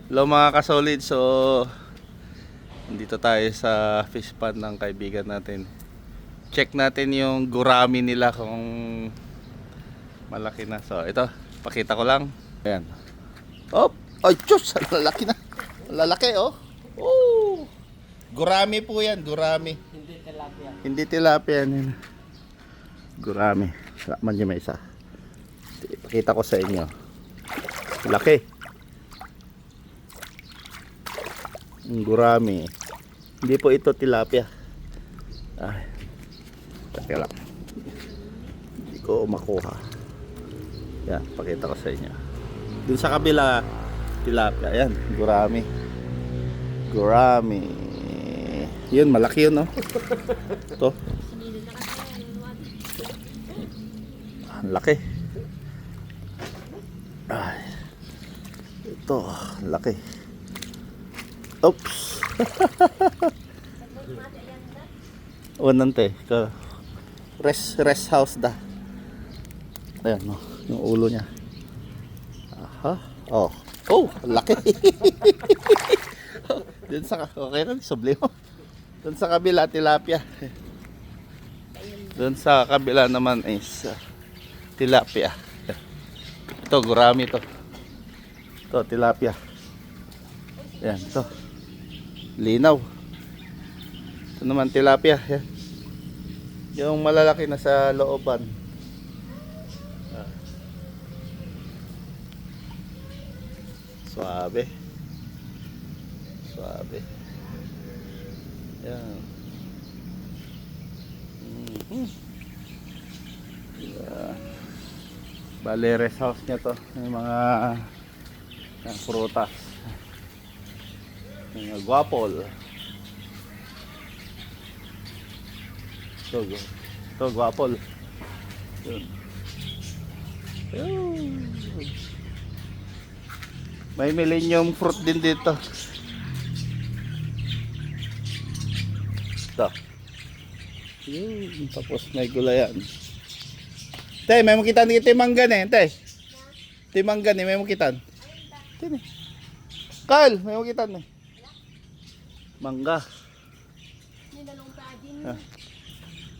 Hello mga kasolid, so nandito tayo sa fish pond ng kaibigan natin. Check natin yung gurami nila kung malaki na. So ito, pakita ko lang. Ayan. Oh, ay Diyos, lalaki na. Lalaki oh. Oh. Gurami po yan, gurami. Hindi tilapia. Hindi tilapia yan. Gurami. Salamat niyo may isa. Pakita ko sa inyo. Laki. Gurami. Hindi po ito tilapia. Ay. Teka lang. Hindi ko makuha. Yan, pakita ko sa inyo. Dun sa kabila, tilapia. Yan, gurami. Gurami. Yun, malaki yun, no? Ito. Ang laki. Ay. Ito, laki. Oops. Nante. Rest house da. Ayan, no, yung ulo niya. Aha. Oh. Oh, laki. Dun sa okay na, sublimo. Dun sa kabila tilapia. Dun sa kabila naman is tilapia. Ito gurami to. Ito tilapia. Yan, ito. Linaw. Ito naman tilapia. Yan. Yung malalaki na sa looban. Suabe. Suabe. Yan. Yan. Bale, rest house niya to. Yung mga prutas. Yung guapol. Ito guapol. Yun. Ayun. May millennium fruit din dito. Ito. Yun. Tapos may gulayan. Tay, may makitan dito timanggan eh. Tay. Timanggan eh, may makitan. Tini. Kyle, may makitan eh. Mangga.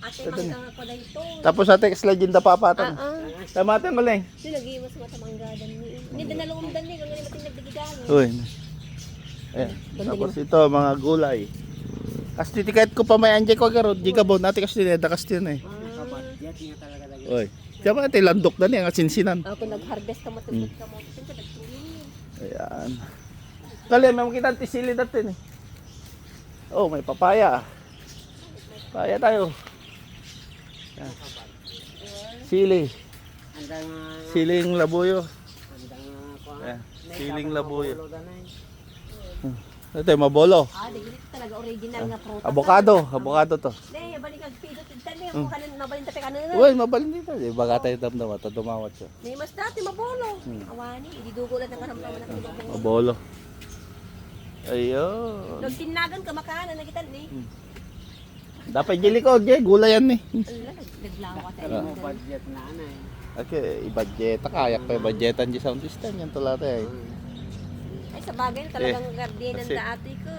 Ate, makita ko na ito. Tapos ate slide yung dapapatan. Tamate mo lang. Sinagiwas mo sa manggadan ni. Hindi na lumdan ni, kung hindi matinagbigigan. Uy. Ayan. Tapos ito mga gulay. Kasi tikait ko pa may anje ko agaro. Di ka bon natin kasi tineda kasi yun eh. Kabadget niya talaga lagi. Uy. Kaya ate landok na niya ang sinsinan. Ako nag-harvest ka mo, tugot ka mo. Pinsa nagtulin. Ayan. Kali may makita tisili natin eh. Oh, may papaya. Papaya tayo. Ayan. Sili. Andang Siling labuyo. kuha. Ayan. Siling labuyo. Ganay. Ito yung mabolo. Dili talaga original nga prutas. Avocado to. Hindi, balik ang pido. Tanda yung kanan, mabalin tayo kanan. Uy, mabalin dito. Baga tayo damdam at dumawat siya. May mas dati, mabolo. Awani, ididugo lang ng karamdaman ng tulog. Mabolo. Ayun. Nagtinagan ka makanan, nakitan ni. Dapat jeli ko, gulay yan eh. Naglawa sa Mo budget na anay. Okay, i-budget. Kayak pa i-budgetan di sound system yan tulad eh. Ay, sa bagay, talagang gardinan kasi- sa ate ko.